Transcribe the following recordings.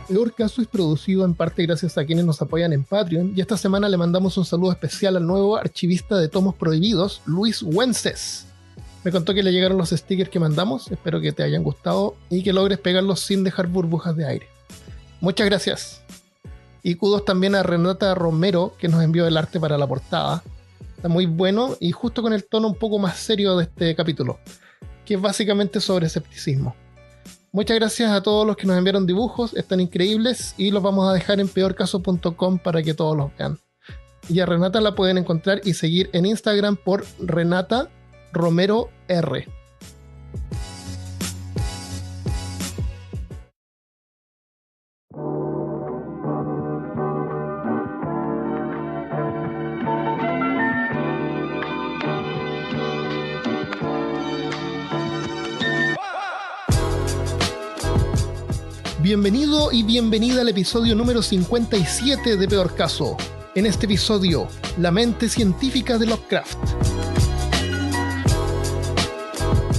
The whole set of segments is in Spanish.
Peor Caso es producido en parte gracias a quienes nos apoyan en Patreon, y esta semana le mandamos un saludo especial al nuevo archivista de tomos prohibidos, Luis Wences. Me contó que le llegaron los stickers que mandamos, espero que te hayan gustado y que logres pegarlos sin dejar burbujas de aire. Muchas gracias. Y kudos también a Renata Romero, que nos envió el arte para la portada. Está muy bueno y justo con el tono un poco más serio de este capítulo, que es básicamente sobre escepticismo. Muchas gracias a todos los que nos enviaron dibujos, están increíbles y los vamos a dejar en peorcaso.com para que todos los vean. Y a Renata la pueden encontrar y seguir en Instagram por Renata Romero R. Bienvenido y bienvenida al episodio número 57 de Peor Caso. En este episodio, la mente científica de Lovecraft.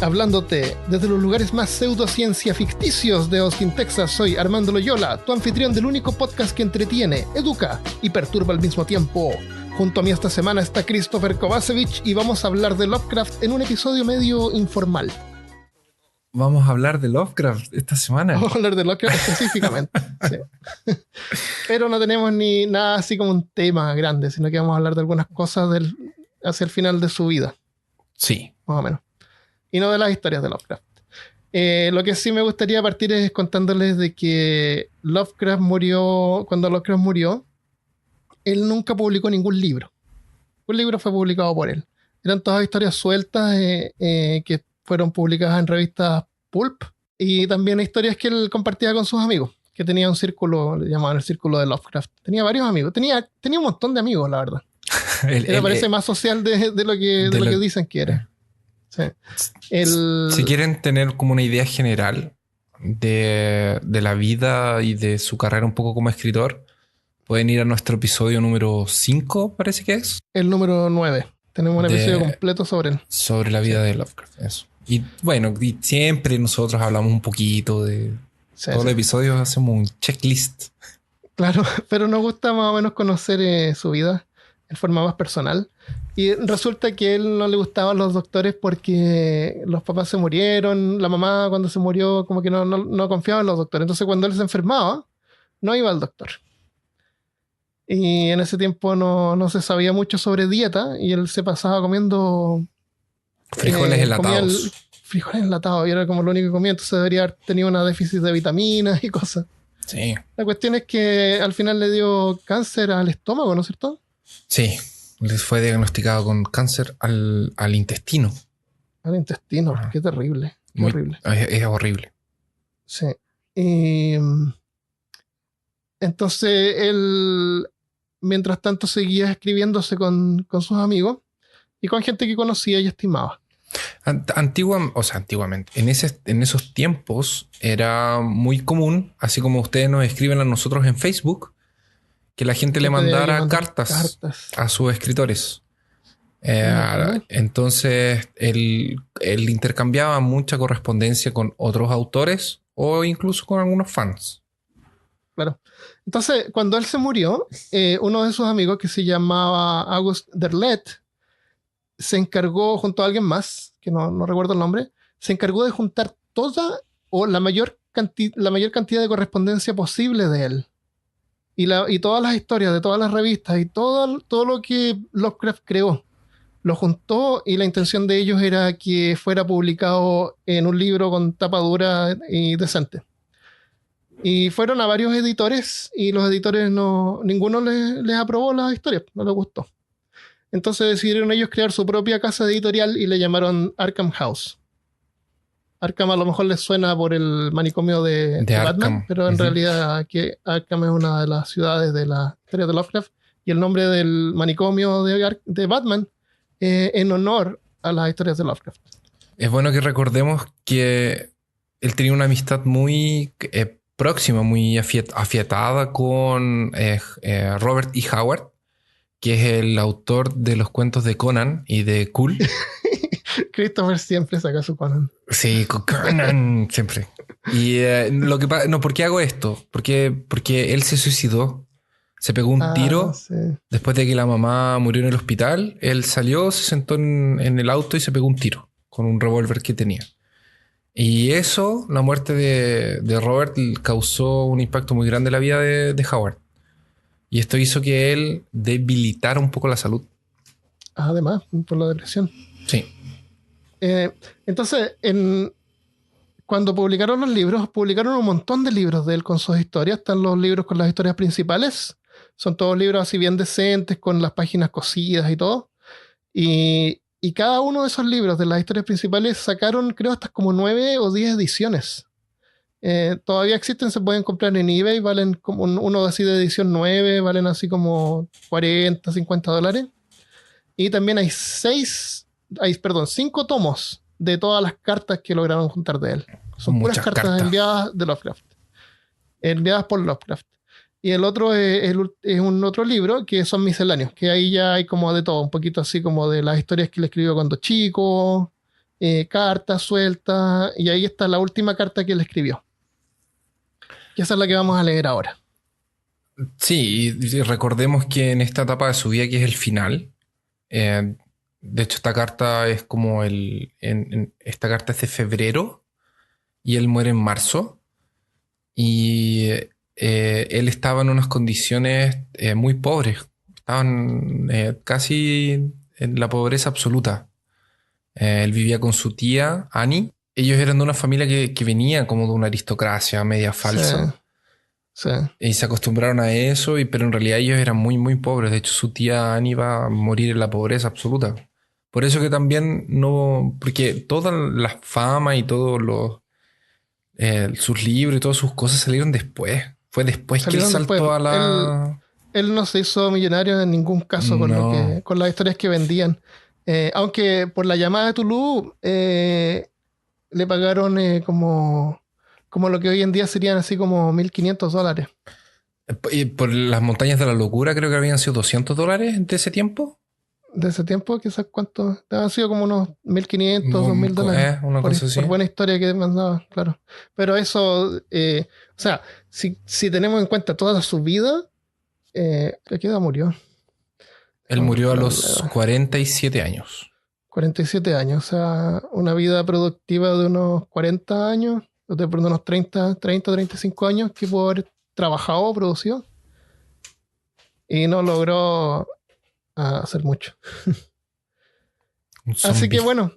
Hablándote desde los lugares más pseudociencia ficticios de Austin, Texas, soy Armando Loyola, tu anfitrión del único podcast que entretiene, educa y perturba al mismo tiempo. Junto a mí esta semana está Christopher Kovacevic y vamos a hablar de Lovecraft en un episodio medio informal. Vamos a hablar de Lovecraft esta semana. Vamos a hablar de Lovecraft específicamente. Sí. Pero no tenemos ni nada así como un tema grande, sino que vamos a hablar de algunas cosas hacia el final de su vida. Sí. Más o menos. Y no de las historias de Lovecraft. Lo que sí me gustaría partir es contándoles de que Lovecraft murió. Cuando Lovecraft murió, él nunca publicó ningún libro. Un libro fue publicado por él. Eran todas historias sueltas que fueron publicadas en revistas pulp, y también historias que él compartía con sus amigos, que tenía un círculo, le llamaban el círculo de Lovecraft. Tenía varios amigos, tenía un montón de amigos, la verdad. Parece más social de lo que dicen que era. Sí. Si quieren tener como una idea general de la vida y de su carrera un poco como escritor, pueden ir a nuestro episodio número 5, parece que es. El número 9. Tenemos un episodio completo sobre él. Sobre la vida de Lovecraft, eso. Y bueno, y siempre nosotros hablamos un poquito de... todos los episodios hacemos un checklist. Claro, pero nos gusta más o menos conocer su vida en forma más personal. Y resulta que a él no le gustaban los doctores porque los papás se murieron, la mamá cuando se murió como que no confiaba en los doctores. Entonces cuando él se enfermaba, no iba al doctor. Y en ese tiempo no se sabía mucho sobre dieta y él se pasaba comiendo... frijoles enlatados. Frijoles enlatados y era como lo único que comía, entonces debería haber tenido una déficit de vitaminas y cosas. Sí. La cuestión es que al final le dio cáncer al estómago, ¿no es cierto? Sí, les fue diagnosticado con cáncer al intestino. Al intestino, qué terrible. Qué horrible. Es horrible. Sí. Y entonces él, mientras tanto, seguía escribiéndose con sus amigos y con gente que conocía y estimaba. Antiguamente, en esos tiempos era muy común, así como ustedes nos escriben a nosotros en Facebook, que la gente le mandara cartas a sus escritores. Entonces él intercambiaba mucha correspondencia con otros autores o incluso con algunos fans. Claro. Entonces, cuando él se murió, uno de sus amigos, que se llamaba August Derleth, se encargó, junto a alguien más, que no recuerdo el nombre, se encargó de juntar toda o la mayor cantidad de correspondencia posible de él. Y todas las historias de todas las revistas y todo lo que Lovecraft creó. Lo juntó y la intención de ellos era que fuera publicado en un libro con tapa dura y decente. Y fueron a varios editores y los editores ninguno les aprobó las historias, no les gustó. Entonces decidieron ellos crear su propia casa editorial y le llamaron Arkham House. Arkham a lo mejor les suena por el manicomio de Batman, pero en realidad aquí Arkham es una de las ciudades de la historia de Lovecraft y el nombre del manicomio de Batman en honor a las historias de Lovecraft. Es bueno que recordemos que él tenía una amistad muy próxima, muy afiatada con Robert E. Howard, que es el autor de los cuentos de Conan y de Cool. Christopher siempre saca su Conan. Sí, con Conan, siempre. Y lo que pasa... No, ¿por qué hago esto? Porque él se suicidó. Se pegó un tiro Sí. después de que la mamá murió en el hospital. Él salió, se sentó en el auto y se pegó un tiro con un revólver que tenía. Y eso, la muerte de Robert, causó un impacto muy grande en la vida de Howard. Y esto hizo que él debilitara un poco la salud. Además, por la depresión. Sí. Entonces, cuando publicaron los libros, publicaron un montón de libros de él con sus historias. Están los libros con las historias principales. Son todos libros así bien decentes, con las páginas cosidas y todo. Y cada uno de esos libros de las historias principales sacaron, creo, hasta como 9 o 10 ediciones. Todavía existen, se pueden comprar en eBay, valen como uno así de edición 9, valen así como $40, $50. Y también hay 5 tomos de todas las cartas que lograron juntar de él. Son puras cartas enviadas de Lovecraft. Enviadas por Lovecraft. Y el otro es un otro libro que son misceláneos, que ahí ya hay como de todo, un poquito así como de las historias que le escribió cuando chico, cartas sueltas, y ahí está la última carta que le escribió. Y esa es la que vamos a leer ahora. Sí, y recordemos que en esta etapa de su vida, que es el final, de hecho esta carta es como esta carta es de febrero y él muere en marzo. Y él estaba en unas condiciones muy pobres. Estaban casi en la pobreza absoluta. Él vivía con su tía, Annie. Ellos eran de una familia que venía como de una aristocracia media falsa. Sí. Y se acostumbraron a eso, pero en realidad ellos eran muy, muy pobres. De hecho, su tía Annie iba a morir en la pobreza absoluta. Por eso que también no... Porque toda la fama y todos sus libros y todas sus cosas salieron después. Fue después que él saltó a la... Él no se hizo millonario en ningún caso con las historias que vendían. Aunque por la llamada de Tulu le pagaron como lo que hoy en día serían así como $1,500. Y por las montañas de la locura creo que habían sido $200 de ese tiempo. De ese tiempo, quizás cuánto. Han sido como unos $1,500, $2,000. Una cosa así. Por buena historia que mandaba, claro. Pero eso, o sea, si tenemos en cuenta toda su vida, ¿a qué edad murió? Él murió a los 47 años. 47 años, o sea, una vida productiva de unos 40 años, de unos 35 años que pudo haber trabajado o producido. Y no logró hacer mucho. Así que bueno,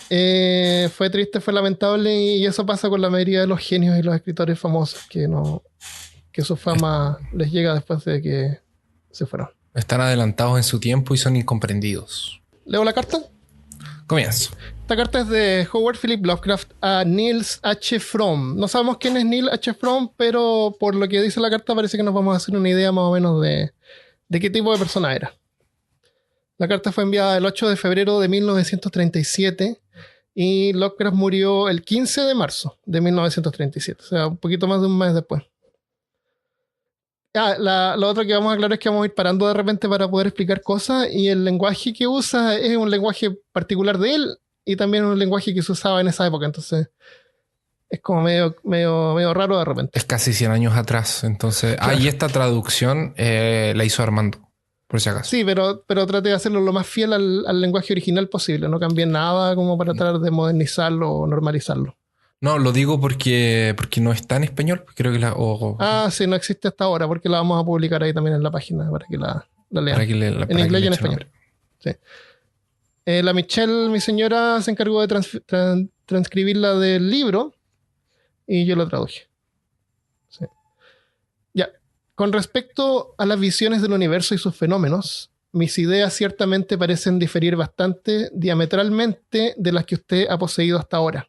fue triste, fue lamentable, y eso pasa con la mayoría de los genios y los escritores famosos, que su fama les llega después de que se fueron. Están adelantados en su tiempo y son incomprendidos. ¿Leo la carta? Comienzo. Esta carta es de Howard Philip Lovecraft a Niels H. Fromm. No sabemos quién es Niels H. Fromm, pero por lo que dice la carta parece que nos vamos a hacer una idea más o menos de qué tipo de persona era. La carta fue enviada el 8 de febrero de 1937 y Lovecraft murió el 15 de marzo de 1937, o sea, un poquito más de un mes después. Lo otro que vamos a aclarar es que vamos a ir parando de repente para poder explicar cosas, y el lenguaje que usa es un lenguaje particular de él y también un lenguaje que se usaba en esa época, entonces es como medio raro de repente. Es casi 100 años atrás, entonces... Claro. Y esta traducción la hizo Armando, por si acaso. Sí, pero trate de hacerlo lo más fiel al lenguaje original posible, no cambien nada como para tratar de modernizarlo o normalizarlo. No, lo digo porque no está en español. Creo que sí, no existe hasta ahora, porque la vamos a publicar ahí también en la página para que la lean. En inglés y en español. Sí. La Michelle, mi señora, se encargó de transcribirla del libro y yo la traduje. Sí. Ya. Con respecto a las visiones del universo y sus fenómenos, mis ideas ciertamente parecen diferir bastante diametralmente de las que usted ha poseído hasta ahora.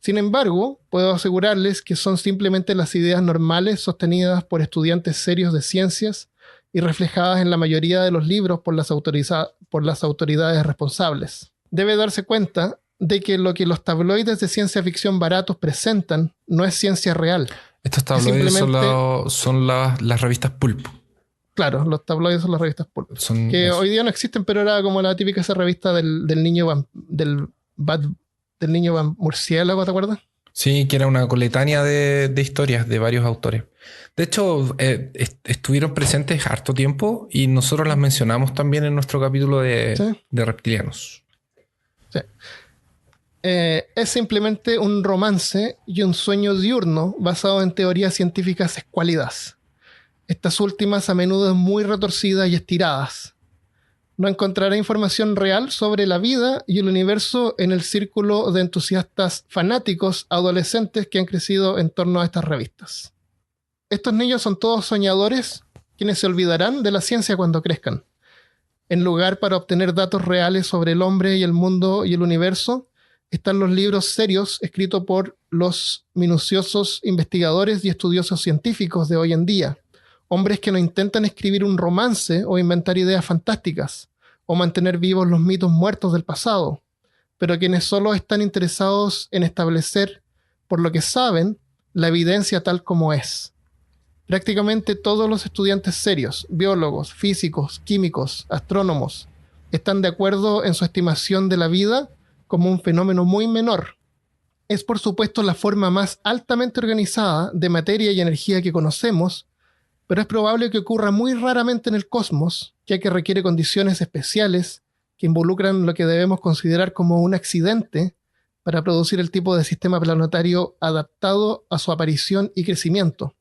Sin embargo, puedo asegurarles que son simplemente las ideas normales sostenidas por estudiantes serios de ciencias y reflejadas en la mayoría de los libros por las autoridades responsables. Debe darse cuenta de que lo que los tabloides de ciencia ficción baratos presentan no es ciencia real. Estos tabloides son las revistas Pulp. Claro, los tabloides son las revistas Pulp. Hoy día no existen, pero era como la típica esa revista del niño del Bad, del niño murciélago, ¿te acuerdas? Sí, que era una coletánea de historias de varios autores. De hecho, estuvieron presentes harto tiempo y nosotros las mencionamos también en nuestro capítulo Sí. de reptilianos. Sí. Es simplemente un romance y un sueño diurno basado en teorías científicas escuálidas. Estas últimas a menudo muy retorcidas y estiradas. No encontrará información real sobre la vida y el universo en el círculo de entusiastas fanáticos adolescentes que han crecido en torno a estas revistas. Estos niños son todos soñadores quienes se olvidarán de la ciencia cuando crezcan. En lugar para obtener datos reales sobre el hombre y el mundo y el universo, están los libros serios escritos por los minuciosos investigadores y estudiosos científicos de hoy en día. Hombres que no intentan escribir un romance o inventar ideas fantásticas, o mantener vivos los mitos muertos del pasado, pero quienes solo están interesados en establecer, por lo que saben, la evidencia tal como es. Prácticamente todos los estudiantes serios, biólogos, físicos, químicos, astrónomos, están de acuerdo en su estimación de la vida como un fenómeno muy menor. Es por supuesto la forma más altamente organizada de materia y energía que conocemos, pero es probable que ocurra muy raramente en el cosmos, ya que requiere condiciones especiales que involucran lo que debemos considerar como un accidente para producir el tipo de sistema planetario adaptado a su aparición y crecimiento.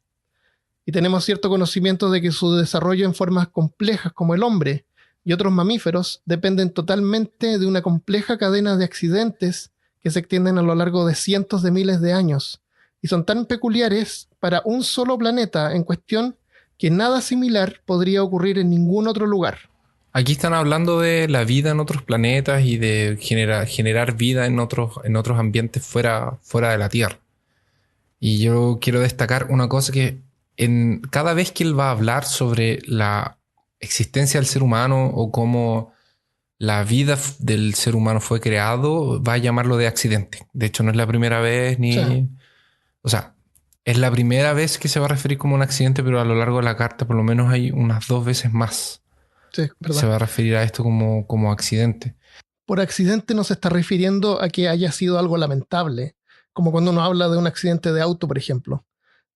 Y tenemos cierto conocimiento de que su desarrollo en formas complejas como el hombre y otros mamíferos dependen totalmente de una compleja cadena de accidentes que se extienden a lo largo de cientos de miles de años y son tan peculiares para un solo planeta en cuestión que nada similar podría ocurrir en ningún otro lugar. Aquí están hablando de la vida en otros planetas y de generar vida en otros ambientes fuera de la Tierra. Y yo quiero destacar una cosa que cada vez que él va a hablar sobre la existencia del ser humano o cómo la vida del ser humano fue creado, va a llamarlo de accidente. De hecho, no es la primera vez ni... Sí. O sea, es la primera vez que se va a referir como un accidente, pero a lo largo de la carta por lo menos hay unas 2 veces más. Sí, verdad. Se va a referir a esto como accidente. Por accidente no se está refiriendo a que haya sido algo lamentable, como cuando uno habla de un accidente de auto, por ejemplo.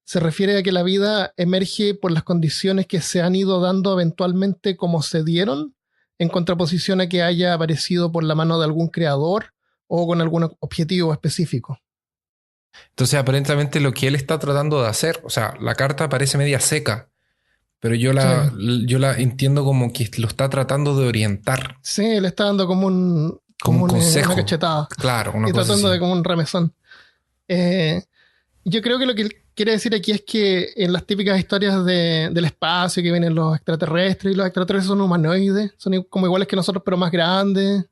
Se refiere a que la vida emerge por las condiciones que se han ido dando eventualmente como se dieron, en contraposición a que haya aparecido por la mano de algún creador o con algún objetivo específico. Entonces, aparentemente lo que él está tratando de hacer, o sea, la carta parece media seca, pero yo la entiendo como que lo está tratando de orientar. Sí, le está dando como un consejo. Una cachetada. Claro, una y cosa tratando así. de como un remesón. Yo creo que lo que él quiere decir aquí es que en las típicas historias del espacio que vienen los extraterrestres, y los extraterrestres son humanoides, son como iguales que nosotros, pero más grandes,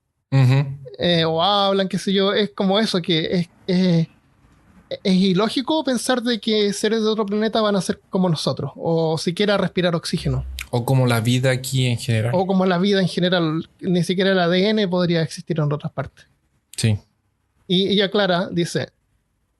o hablan, qué sé yo, es como eso, que es ilógico pensar de que seres de otro planeta van a ser como nosotros, o siquiera respirar oxígeno. O como la vida aquí en general. O como la vida en general, ni siquiera el ADN podría existir en otras partes. Sí. Y ella aclara, dice,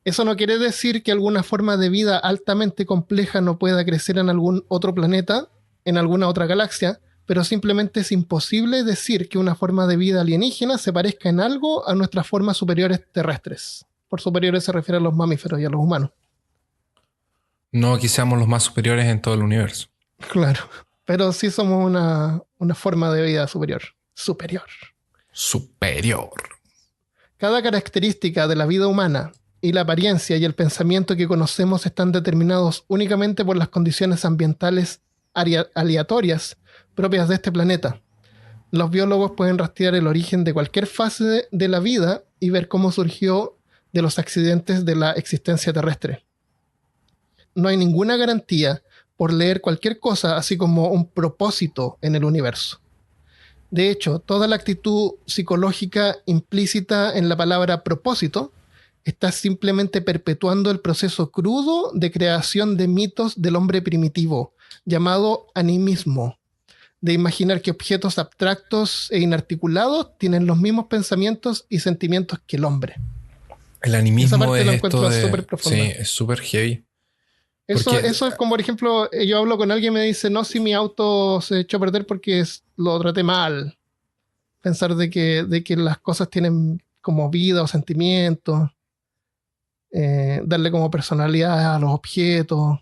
eso no quiere decir que alguna forma de vida altamente compleja no pueda crecer en algún otro planeta, en alguna otra galaxia, pero simplemente es imposible decir que una forma de vida alienígena se parezca en algo a nuestras formas superiores terrestres. Por superiores se refiere a los mamíferos y a los humanos. No que seamos los más superiores en todo el universo. Claro, pero sí somos una forma de vida superior. Superior. Cada característica de la vida humana y la apariencia y el pensamiento que conocemos están determinados únicamente por las condiciones ambientales aleatorias propias de este planeta. Los biólogos pueden rastrear el origen de cualquier fase de la vida y ver cómo surgió de los accidentes de la existencia terrestre. No hay ninguna garantía por leer cualquier cosa así como un propósito en el universo. De hecho, toda la actitud psicológica implícita en la palabra propósito está simplemente perpetuando el proceso crudo de creación de mitos del hombre primitivo, llamado animismo, de imaginar que objetos abstractos e inarticulados tienen los mismos pensamientos y sentimientos que el hombre. El animismo es esto de... súper profunda. Sí, es súper heavy. Eso es como, por ejemplo, yo hablo con alguien y me dice, no, si mi auto se echó a perder porque lo traté mal. Pensar de que las cosas tienen como vida o sentimientos, darle como personalidad a los objetos,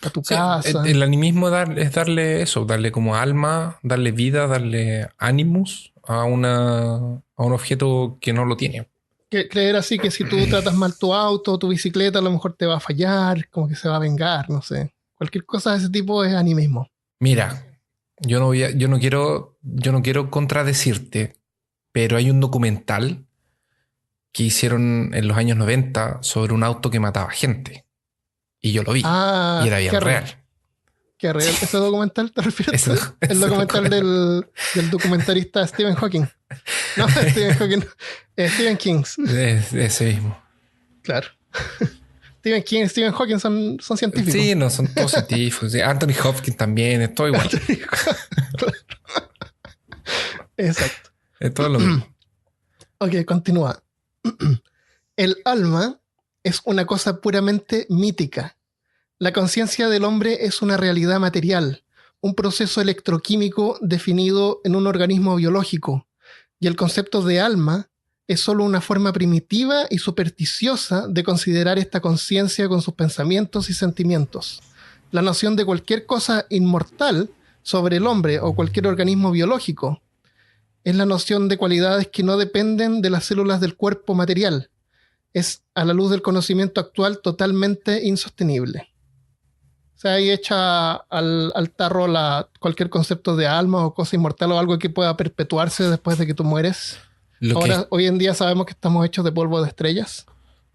a tu casa. El animismo es darle eso, darle como alma, darle vida, darle animus a un objeto que no lo tiene. Creer así que si tú tratas mal tu auto, tu bicicleta, a lo mejor te va a fallar, como que se va a vengar, no sé. Cualquier cosa de ese tipo es animismo. Mira, yo no quiero contradecirte, pero hay un documental que hicieron en los años 90 sobre un auto que mataba gente. Y yo lo vi. Y era bien real. ¿Qué real? ¿Ese documental te refieres? El documental del documentarista Stephen Hawking. No, Stephen Hawking. Stephen King. Ese mismo. Claro. Stephen King y Stephen Hawking son científicos. Sí, no, son todos científicos. Sí. Anthony Hopkins también, es todo igual. Exacto. Es todo lo mismo. Ok, continúa. El alma es una cosa puramente mítica. La conciencia del hombre es una realidad material, un proceso electroquímico definido en un organismo biológico, y el concepto de alma es solo una forma primitiva y supersticiosa de considerar esta conciencia con sus pensamientos y sentimientos. La noción de cualquier cosa inmortal sobre el hombre o cualquier organismo biológico es la noción de cualidades que no dependen de las células del cuerpo material. Es, a la luz del conocimiento actual, totalmente insostenible. O sea, ahí echa al tarro cualquier concepto de alma o cosa inmortal o algo que pueda perpetuarse después de que tú mueres. Hoy en día sabemos que estamos hechos de polvo de estrellas.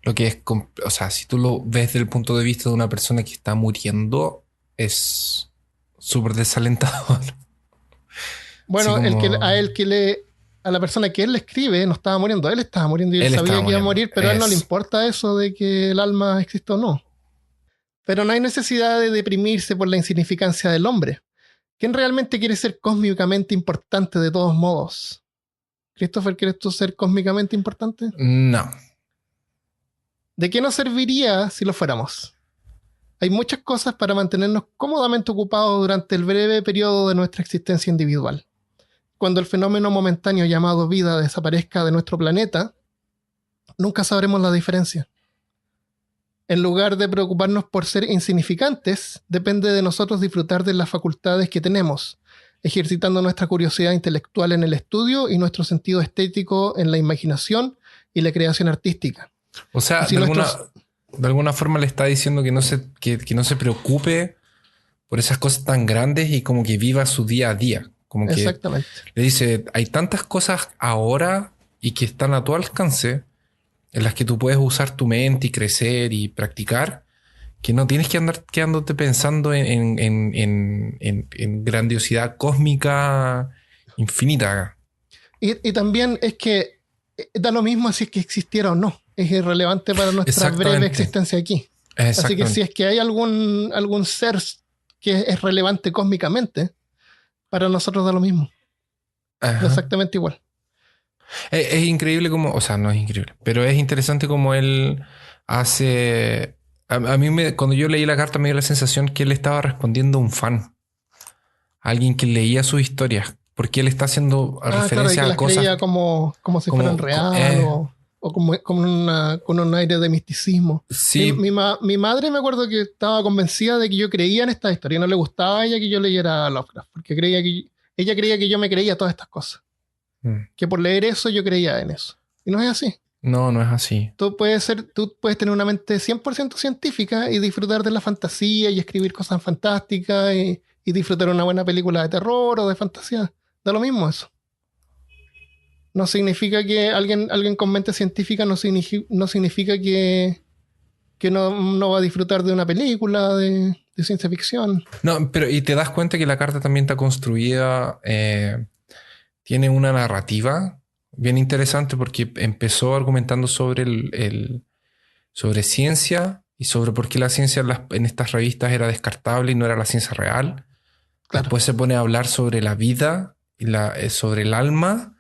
Lo que es, o sea, si tú lo ves desde el punto de vista de una persona que está muriendo, es súper desalentador. Bueno, a la persona que él le escribe no estaba muriendo, él estaba muriendo y él sabía que iba a morir, pero a él no le importa eso de que el alma existe o no. Pero no hay necesidad de deprimirse por la insignificancia del hombre. ¿Quién realmente quiere ser cósmicamente importante de todos modos? Christopher, ¿quieres tú ser cósmicamente importante? No. ¿De qué nos serviría si lo fuéramos? Hay muchas cosas para mantenernos cómodamente ocupados durante el breve periodo de nuestra existencia individual. Cuando el fenómeno momentáneo llamado vida desaparezca de nuestro planeta, nunca sabremos la diferencia. En lugar de preocuparnos por ser insignificantes, depende de nosotros disfrutar de las facultades que tenemos, ejercitando nuestra curiosidad intelectual en el estudio y nuestro sentido estético en la imaginación y la creación artística. O sea, de alguna forma le está diciendo que no se preocupe por esas cosas tan grandes y como que viva su día a día. Como que exactamente. Le dice, hay tantas cosas ahora y que están a tu alcance en las que tú puedes usar tu mente y crecer y practicar, que no tienes que andar quedándote pensando en grandiosidad cósmica infinita. Y también es que da lo mismo si es que existiera o no. Es irrelevante para nuestra breve existencia aquí. Así que si es que hay algún ser que es relevante cósmicamente, para nosotros da lo mismo. Da exactamente igual. Es increíble como... O sea, no es increíble. Pero es interesante como él hace... A mí cuando yo leí la carta me dio la sensación que él estaba respondiendo a un fan. A alguien que leía sus historias. Porque él está haciendo referencia claro, a cosas... creía como si fueran real o con un aire de misticismo. Sí. Mi madre me acuerdo que estaba convencida de que yo creía en esta historia. No le gustaba a ella que yo leyera Lovecraft. Porque ella creía que yo me creía todas estas cosas. Que por leer eso yo creía en eso. Y no es así. No es así. Tú puedes tener una mente 100% científica y disfrutar de la fantasía y escribir cosas fantásticas y disfrutar una buena película de terror o de fantasía. Da lo mismo eso. No significa que alguien con mente científica no significa que no va a disfrutar de una película de ciencia ficción. No, pero y te das cuenta que la carta también está construida... tiene una narrativa bien interesante porque empezó argumentando sobre sobre ciencia y sobre por qué la ciencia en estas revistas era descartable y no era la ciencia real. Claro. Después se pone a hablar sobre la vida y sobre el alma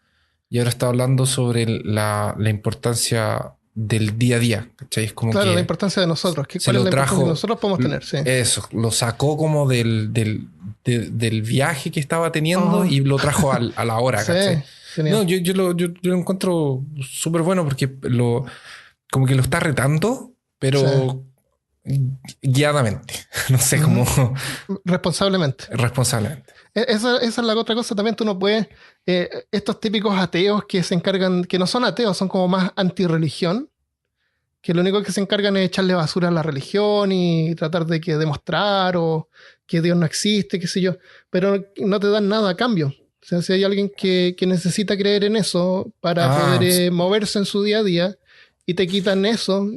y ahora está hablando sobre la importancia del día a día. ¿Cachai? Es como claro, la importancia de nosotros. ¿Cuál es la importancia que nosotros podemos tener? Sí. Eso, lo sacó como del viaje que estaba teniendo y lo trajo a la hora, ¿cachai? Genial. No, yo lo encuentro súper bueno porque como que lo está retando, pero guiadamente. No sé, Ujú. como Responsablemente. responsablemente. Esa es la otra cosa. También tú no puedes. Estos típicos ateos que se encargan, que no son ateos, son como más antirreligión, que lo único que se encargan es echarle basura a la religión y tratar de que demostrar o que Dios no existe, qué sé yo, pero no te dan nada a cambio. O sea, si hay alguien que necesita creer en eso para poder Ah, moverse en su día a día y te quitan eso,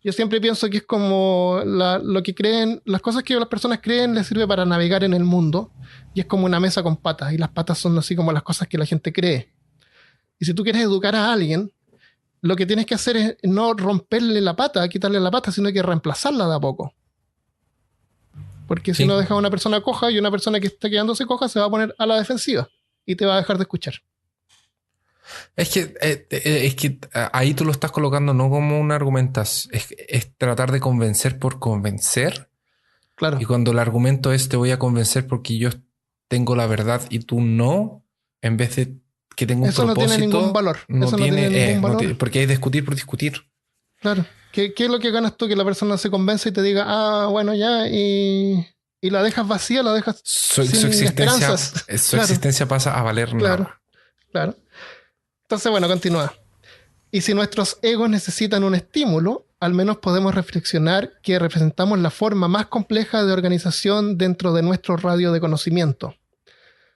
yo siempre pienso que es como lo que creen, las cosas que las personas creen les sirve para navegar en el mundo y es como una mesa con patas y las patas son así como las cosas que la gente cree. Y si tú quieres educar a alguien, lo que tienes que hacer es no romperle la pata, quitarle la pata, sino que reemplazarla de a poco. Porque si no sí. dejas a una persona coja y una persona que está quedándose coja se va a poner a la defensiva y te va a dejar de escuchar. Es que ahí tú lo estás colocando no como una argumentación, es tratar de convencer por convencer. Y Claro. cuando el argumento es te voy a convencer porque yo tengo la verdad y tú no, en vez de que tenga un Eso no tiene ningún propósito, valor. no Eso no tiene, tiene ningún valor. porque hay discutir por discutir. Claro. ¿Qué es lo que ganas tú? Que la persona se convence y te diga, ah, bueno, ya, y la dejas vacía, la dejas Su sin existencia, esperanzas. su Claro, existencia pasa a valer claro, nada. claro. Entonces, bueno, continúa. Y si nuestros egos necesitan un estímulo, al menos podemos reflexionar que representamos la forma más compleja de organización dentro de nuestro radio de conocimiento.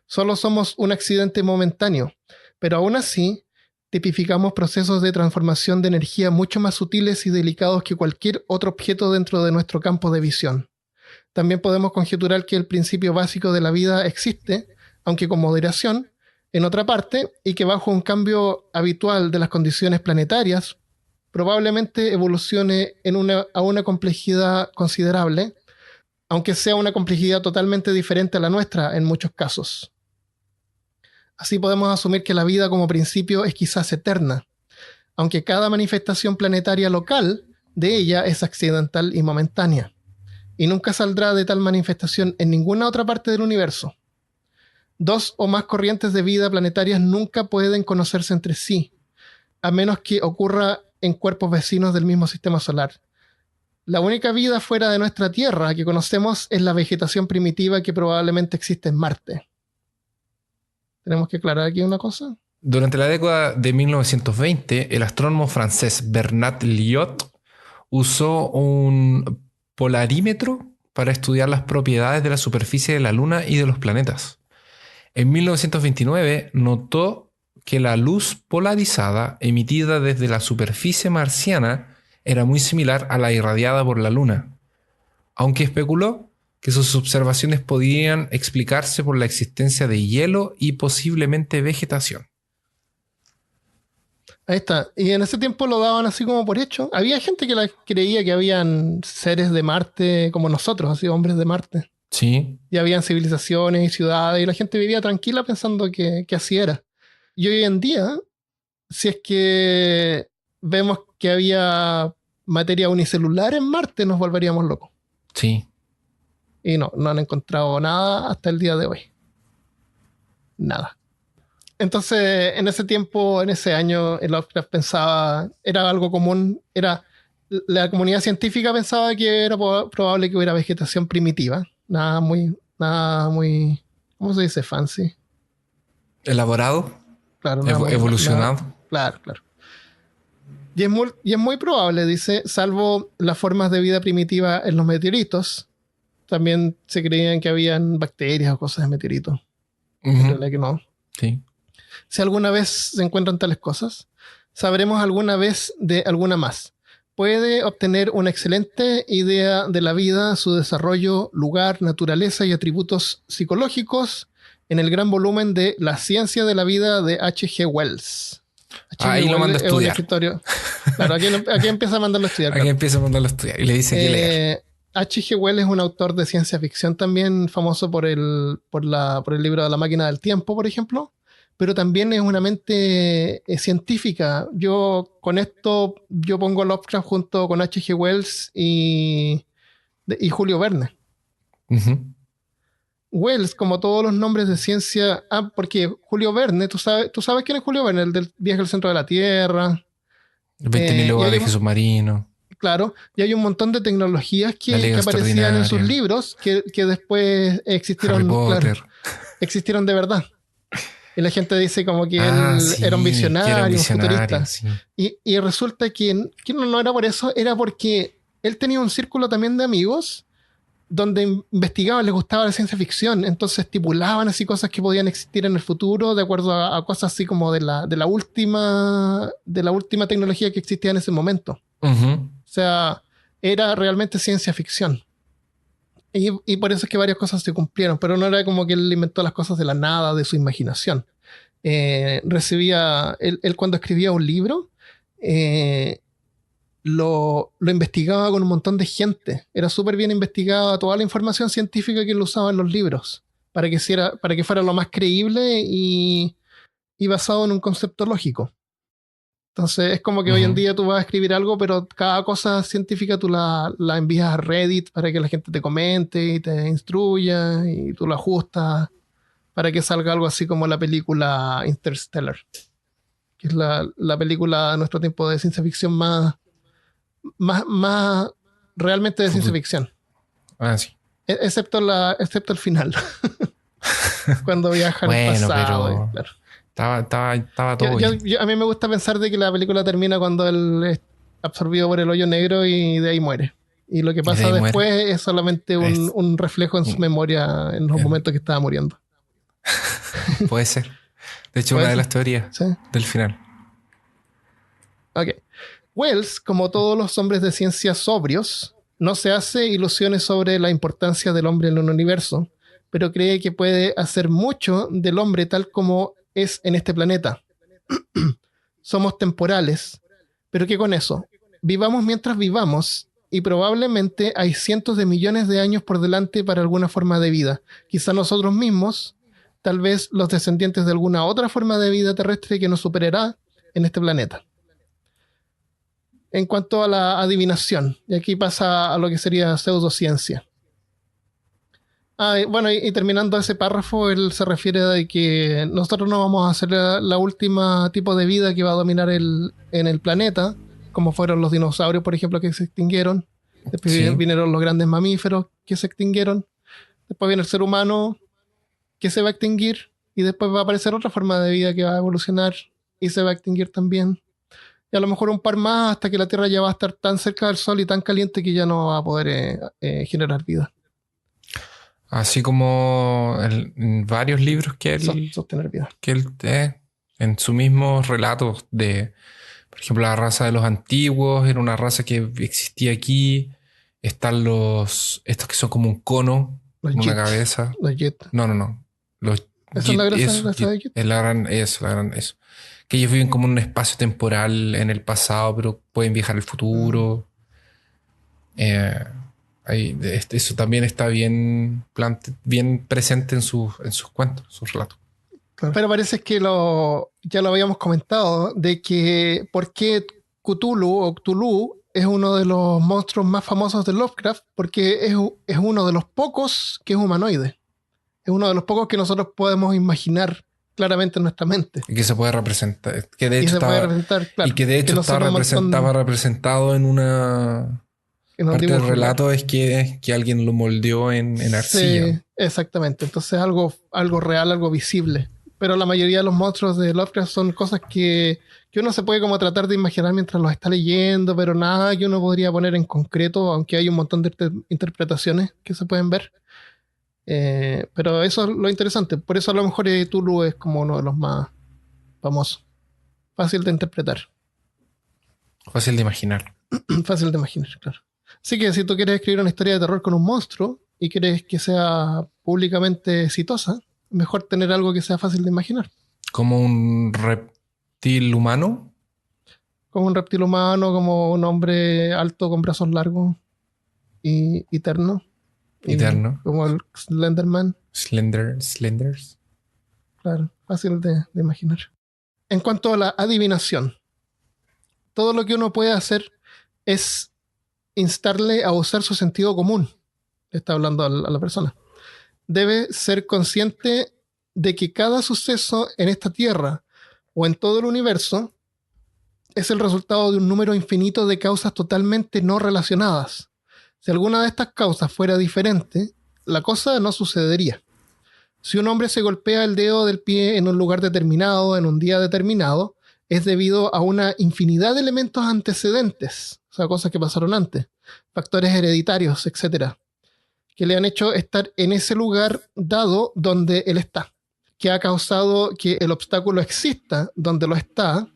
Solo somos un accidente momentáneo, pero aún así tipificamos procesos de transformación de energía mucho más sutiles y delicados que cualquier otro objeto dentro de nuestro campo de visión. También podemos conjeturar que el principio básico de la vida existe, aunque con moderación, en otra parte, y que bajo un cambio habitual de las condiciones planetarias, probablemente evolucione a una complejidad considerable, aunque sea una complejidad totalmente diferente a la nuestra en muchos casos. Así podemos asumir que la vida como principio es quizás eterna, aunque cada manifestación planetaria local de ella es accidental y momentánea, y nunca saldrá de tal manifestación en ninguna otra parte del universo. Dos o más corrientes de vida planetarias nunca pueden conocerse entre sí, a menos que ocurra en cuerpos vecinos del mismo sistema solar. La única vida fuera de nuestra Tierra que conocemos es la vegetación primitiva que probablemente existe en Marte. ¿Tenemos que aclarar aquí una cosa? Durante la década de 1920, el astrónomo francés Bernard Liot usó un polarímetro para estudiar las propiedades de la superficie de la Luna y de los planetas. En 1929 notó que la luz polarizada emitida desde la superficie marciana era muy similar a la irradiada por la Luna, aunque especuló que sus observaciones podían explicarse por la existencia de hielo y posiblemente vegetación. Ahí está. Y en ese tiempo lo daban así como por hecho. Había gente que creía que habían seres de Marte como nosotros, así hombres de Marte. Sí. Y habían civilizaciones y ciudades y la gente vivía tranquila pensando que así era. Y hoy en día, si es que vemos que había materia unicelular en Marte, nos volveríamos locos. Sí. Y no han encontrado nada hasta el día de hoy. Nada. Entonces, en ese tiempo, en ese año, Lovecraft pensaba, era algo común, la comunidad científica pensaba que era probable que hubiera vegetación primitiva. Nada muy, ¿cómo se dice? Fancy. Elaborado, Claro, nada muy, evolucionado. claro, claro. Y es muy probable, dice, salvo las formas de vida primitiva en los meteoritos, también se creían que habían bacterias o cosas de meteoritos. En realidad que no. Sí. Si alguna vez se encuentran tales cosas, sabremos alguna vez de alguna más. Puede obtener una excelente idea de la vida, su desarrollo, lugar, naturaleza y atributos psicológicos en el gran volumen de La ciencia de la vida de H.G. Wells. Ahí lo manda a Es un estudiar. escritorio. Claro, aquí empieza a mandarlo a estudiar. Aquí Claro. empieza a mandarlo a estudiar y le dice que leer. H.G. Wells es un autor de ciencia ficción también famoso por el libro de La máquina del tiempo, por ejemplo, pero también es una mente científica. Con esto yo pongo a Lovecraft junto con H.G. Wells y Julio Verne. Uh-huh. Wells, como todos los nombres de ciencia... porque Julio Verne, ¿tú sabes quién es Julio Verne? El del viaje al centro de la Tierra. El 20.000 leguas de viaje submarino. Claro, y hay un montón de tecnologías que Liga aparecían en sus Extraordinaria. libros que después existieron, Harry Potter. claro, existieron de verdad. Y la gente dice como que Sí, era un que era un visionario, un visionario, futurista. sí. Y resulta que no era por eso, era porque él tenía un círculo también de amigos donde investigaban, les gustaba la ciencia ficción, entonces estipulaban así cosas que podían existir en el futuro de acuerdo a cosas así como de la última tecnología que existía en ese momento. Uh-huh. O sea, era realmente ciencia ficción. Y por eso es que varias cosas se cumplieron, pero no era como que él inventó las cosas de la nada, de su imaginación. Él cuando escribía un libro, lo investigaba con un montón de gente. Era súper bien investigada toda la información científica que él usaba en los libros, para que fuera lo más creíble y basado en un concepto lógico. Entonces es como que hoy en día tú vas a escribir algo, pero cada cosa científica tú la envías a Reddit para que la gente te comente y te instruya y tú lo ajustas para que salga algo así como la película Interstellar, que es la película de nuestro tiempo de ciencia ficción más realmente de ciencia ficción. Sí. Excepto el final. Cuando viajan al pasado. Claro. Estaba todo bien. A mí me gusta pensar de que la película termina cuando él es absorbido por el hoyo negro y de ahí muere. Y lo que pasa después es solamente un reflejo en su memoria en los momentos que estaba muriendo. Puede ser. De hecho, una de las teorías del final. Ok. Wells, como todos los hombres de ciencia sobrios, no se hace ilusiones sobre la importancia del hombre en el universo, pero cree que puede hacer mucho del hombre tal como es en este planeta. Somos temporales, pero ¿qué con eso? Vivamos mientras vivamos y probablemente hay cientos de millones de años por delante para alguna forma de vida. Quizá nosotros mismos, tal vez los descendientes de alguna otra forma de vida terrestre que nos superará en este planeta. En cuanto a la adivinación, y aquí pasa a lo que sería pseudociencia. Bueno, y terminando ese párrafo, él se refiere a que nosotros no vamos a ser la última tipo de vida que va a dominar en el planeta, como fueron los dinosaurios, por ejemplo, que se extinguieron. Después vinieron los grandes mamíferos que se extinguieron. Después viene el ser humano que se va a extinguir. Y después va a aparecer otra forma de vida que va a evolucionar y se va a extinguir también. Y a lo mejor un par más hasta que la Tierra ya va a estar tan cerca del Sol y tan caliente que ya no va a poder generar vida. Así como en varios libros que él... Sostener vida. Que él en sus mismos relatos de... Por ejemplo, la raza de los antiguos era una raza que existía aquí. Están estos que son como un cono, con una cabeza. Los Jet. No. ¿Esa es la raza de Jet? Eso. Que ellos viven como en un espacio temporal en el pasado, pero pueden viajar al futuro. Eso también está bien presente en sus cuentos, sus relatos. Claro. Pero parece que ya lo habíamos comentado, de que por qué Cthulhu es uno de los monstruos más famosos de Lovecraft, porque es uno de los pocos que es humanoide. Es uno de los pocos que nosotros podemos imaginar claramente en nuestra mente. Y que se puede representar. Que de hecho estaba representado en una... Parte del relato es que alguien lo moldeó en arcilla. Sí, exactamente. Entonces algo real, algo visible. Pero la mayoría de los monstruos de Lovecraft son cosas que uno se puede como tratar de imaginar mientras los está leyendo, pero nada que uno podría poner en concreto, aunque hay un montón de interpretaciones que se pueden ver. Pero eso es lo interesante. Por eso a lo mejor Cthulhu es como uno de los más famosos. Fácil de interpretar. Fácil de imaginar. Fácil de imaginar, claro. Así que si tú quieres escribir una historia de terror con un monstruo y quieres que sea públicamente exitosa, mejor tener algo que sea fácil de imaginar. ¿Como un reptil humano? Como un reptil humano, como un hombre alto con brazos largos y eterno. Como el Slenderman. Slenders. Claro, fácil de imaginar. En cuanto a la adivinación, todo lo que uno puede hacer es instarle a usar su sentido común. Está hablando a la persona. debe ser consciente de que cada suceso en esta Tierra o en todo el universo es el resultado de un número infinito de causas totalmente no relacionadas. Si alguna de estas causas fuera diferente, la cosa no sucedería. Si un hombre se golpea el dedo del pie en un lugar determinado, en un día determinado, es debido a una infinidad de elementos antecedentes, o sea, cosas que pasaron antes, factores hereditarios, etcétera, que le han hecho estar en ese lugar dado donde él está, que ha causado que el obstáculo exista donde lo está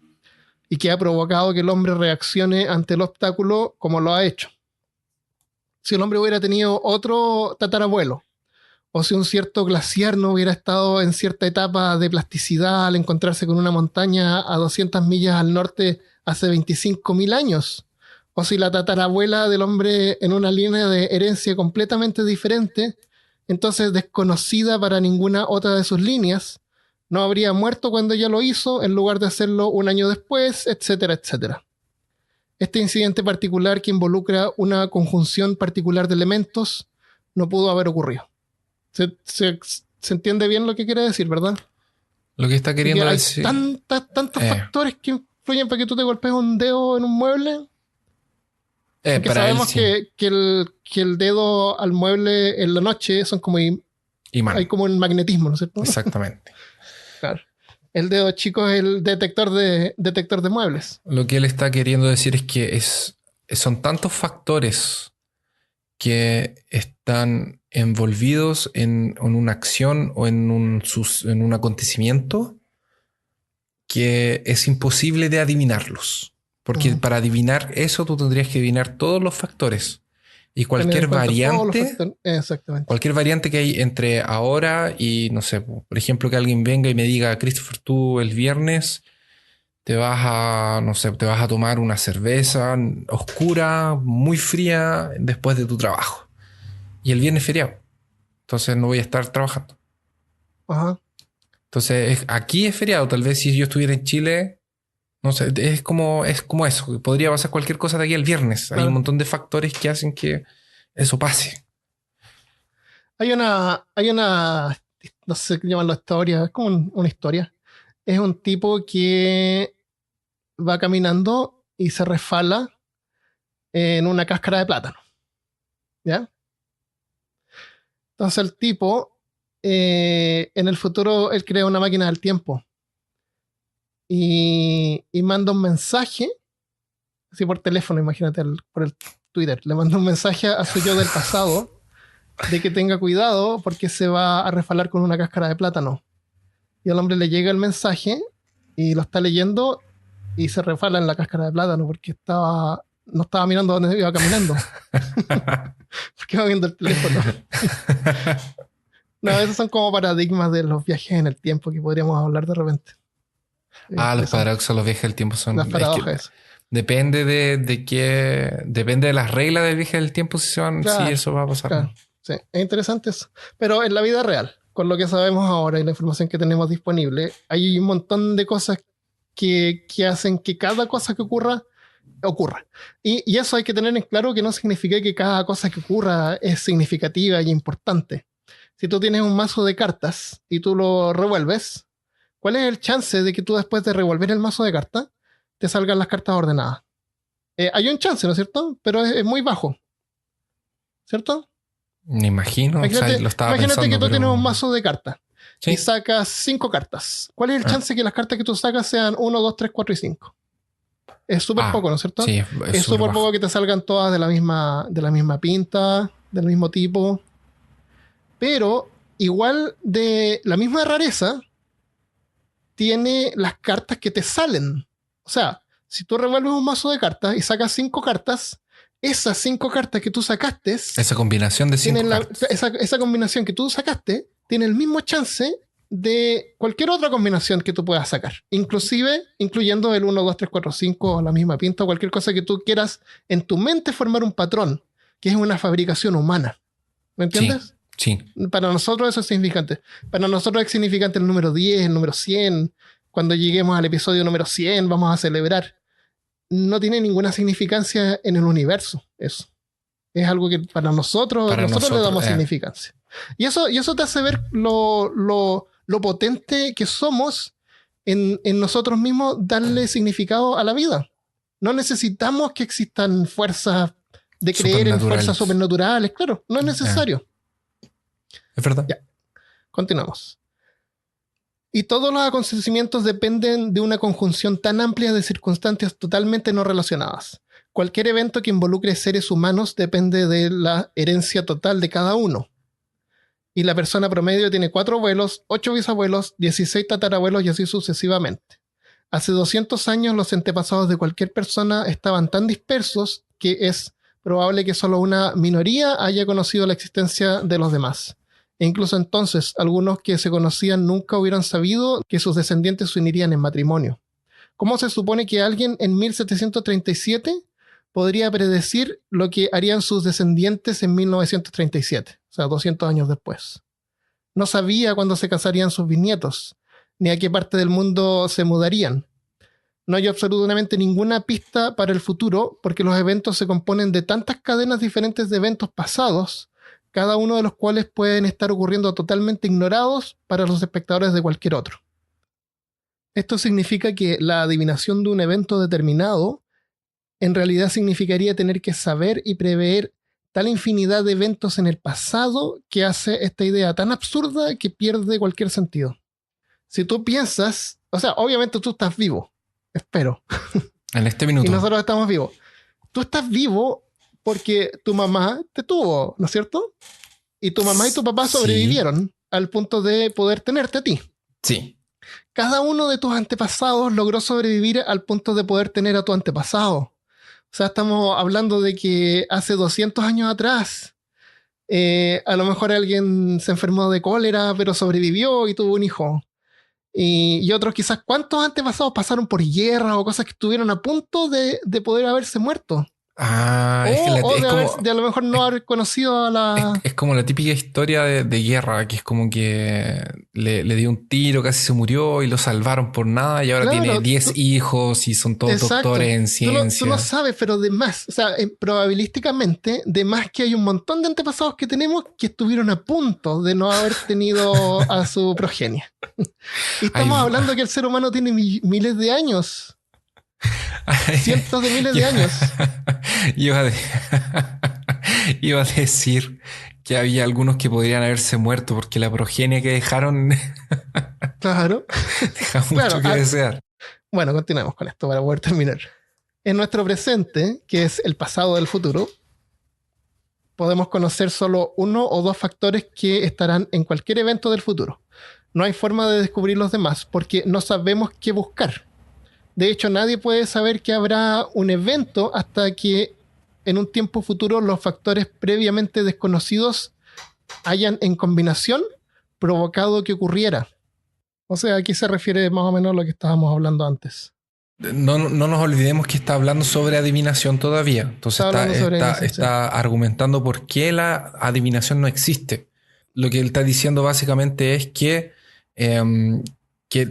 y que ha provocado que el hombre reaccione ante el obstáculo como lo ha hecho. Si el hombre hubiera tenido otro tatarabuelo, o si un cierto glaciar no hubiera estado en cierta etapa de plasticidad al encontrarse con una montaña a 200 millas al norte hace 25.000 años, o si la tatarabuela del hombre en una línea de herencia completamente diferente, entonces desconocida para ninguna otra de sus líneas, no habría muerto cuando ella lo hizo en lugar de hacerlo un año después, etcétera, etcétera. Este incidente particular que involucra una conjunción particular de elementos no pudo haber ocurrido. Se entiende bien lo que quiere decir, ¿verdad? Lo que está queriendo hay decir... tantos factores que influyen para que tú te golpees un dedo en un mueble. Que para sabemos él, sí. que el dedo al mueble en la noche son como... hay como un magnetismo, ¿no es cierto? Exactamente. Claro. El dedo chico es el detector de muebles. Lo que él está queriendo decir es que son tantos factores que están envolvidos en una acción o en un acontecimiento que es imposible de adivinarlos. Porque para adivinar eso tú tendrías que adivinar todos los factores. Y cualquier variante que hay entre ahora y, no sé, por ejemplo, que alguien venga y me diga, Christopher, tú el viernes te vas a tomar una cerveza oscura, muy fría, después de tu trabajo. Y el viernes es feriado. Entonces no voy a estar trabajando. Ajá. Entonces aquí es feriado. Tal vez si yo estuviera en Chile, no sé, es como eso. Podría pasar cualquier cosa de aquí al viernes. Claro. Hay un montón de factores que hacen que eso pase. Hay una, no sé qué llamarlo historia, es como una historia. Es un tipo que va caminando y se resbala en una cáscara de plátano. ¿Ya? Entonces el tipo, en el futuro, él crea una máquina del tiempo y manda un mensaje, así por teléfono, imagínate, por el Twitter, le manda un mensaje a su yo del pasado de que tenga cuidado porque se va a resbalar con una cáscara de plátano. Y al hombre le llega el mensaje y lo está leyendo y se resbala en la cáscara de plátano porque no estaba mirando dónde iba caminando. Porque iba viendo el teléfono. No, esos son como paradigmas de los viajes en el tiempo que podríamos hablar de repente. Los paradoxos, los viajes del tiempo son... Las paradojas. Depende depende de las reglas del viaje del tiempo si eso va a pasar. Claro. Sí, es interesante eso. Pero en la vida real, con lo que sabemos ahora y la información que tenemos disponible, hay un montón de cosas que hacen que cada cosa que ocurra. Y eso hay que tener en claro que no significa que cada cosa que ocurra es significativa y importante. Si tú tienes un mazo de cartas y tú lo revuelves, ¿cuál es el chance de que tú después de revolver el mazo de cartas te salgan las cartas ordenadas? Hay un chance, ¿no es cierto? Pero es muy bajo. ¿Cierto? Me imagino. Imagínate que tú tienes un mazo de cartas. ¿Sí? Y sacas 5 cartas. ¿Cuál es el chance de que las cartas que tú sacas sean 1, 2, 3, 4 y 5? Es súper poco, ¿no es cierto? Sí, es súper poco que te salgan todas de la misma pinta, del mismo tipo. Pero igual de la misma rareza tiene las cartas que te salen. O sea, si tú revuelves un mazo de cartas y sacas 5 cartas, esas 5 cartas que tú sacaste, esa combinación de 5 cartas, esa combinación que tú sacaste tiene el mismo chance de cualquier otra combinación que tú puedas sacar, inclusive incluyendo el 1, 2, 3, 4, 5 o la misma pinta o cualquier cosa que tú quieras en tu mente formar un patrón, que es una fabricación humana. ¿Me entiendes? Sí. Para nosotros eso es significante. Para nosotros es significante el número 10, el número 100. Cuando lleguemos al episodio número 100 vamos a celebrar. No tiene ninguna significancia en el universo eso. Es algo que para nosotros le damos significancia. Y eso te hace ver lo potente que somos en nosotros mismos, darle significado a la vida. No necesitamos que existan fuerzas de creer en fuerzas supernaturales. Claro, no es necesario. Es verdad. Ya, continuamos. Y todos los acontecimientos dependen de una conjunción tan amplia de circunstancias totalmente no relacionadas. Cualquier evento que involucre seres humanos depende de la herencia total de cada uno. Y la persona promedio tiene 4 abuelos, 8 bisabuelos, 16 tatarabuelos y así sucesivamente. Hace 200 años los antepasados de cualquier persona estaban tan dispersos que es probable que solo una minoría haya conocido la existencia de los demás. E incluso entonces, algunos que se conocían nunca hubieran sabido que sus descendientes se unirían en matrimonio. ¿Cómo se supone que alguien en 1737 podría predecir lo que harían sus descendientes en 1937? O sea, 200 años después. No sabía cuándo se casarían sus bisnietos, ni a qué parte del mundo se mudarían. No hay absolutamente ninguna pista para el futuro, porque los eventos se componen de tantas cadenas diferentes de eventos pasados, cada uno de los cuales pueden estar ocurriendo totalmente ignorados para los espectadores de cualquier otro. Esto significa que la adivinación de un evento determinado en realidad significaría tener que saber y prever tal infinidad de eventos en el pasado que hace esta idea tan absurda que pierde cualquier sentido. Si tú piensas, o sea, obviamente tú estás vivo, espero. En este minuto. Y nosotros estamos vivos. Tú estás vivo porque tu mamá te tuvo, ¿no es cierto? Y tu mamá y tu papá sobrevivieron al punto de poder tenerte a ti. Sí. Cada uno de tus antepasados logró sobrevivir al punto de poder tener a tu antepasado. O sea, estamos hablando de que hace 200 años atrás, a lo mejor alguien se enfermó de cólera, pero sobrevivió y tuvo un hijo. Y otros quizás, ¿cuántos antepasados pasaron por guerra o cosas que estuvieron a punto de poder haberse muerto? De a lo mejor no haber conocido a la... Es como la típica historia de guerra, que es como que le dio un tiro, casi se murió y lo salvaron por nada y ahora tiene 10 hijos y son todos doctores en ciencia. Tú no sabes, pero de más, o sea, probabilísticamente, de más que hay un montón de antepasados que tenemos que estuvieron a punto de no haber tenido a su progenie. Y estamos hablando que el ser humano tiene miles de años. Cientos de miles de años. Iba a decir que había algunos que podrían haberse muerto porque la progenie que dejaron claro, deja mucho que desear. Bueno, continuemos con esto para poder terminar. En nuestro presente, que es el pasado del futuro, podemos conocer solo 1 o 2 factores que estarán en cualquier evento del futuro. No hay forma de descubrir los demás porque no sabemos qué buscar. De hecho, nadie puede saber que habrá un evento hasta que en un tiempo futuro los factores previamente desconocidos hayan en combinación provocado que ocurriera. O sea, aquí se refiere más o menos a lo que estábamos hablando antes. No nos olvidemos que está hablando sobre adivinación todavía. Entonces está argumentando por qué la adivinación no existe. Lo que él está diciendo básicamente es que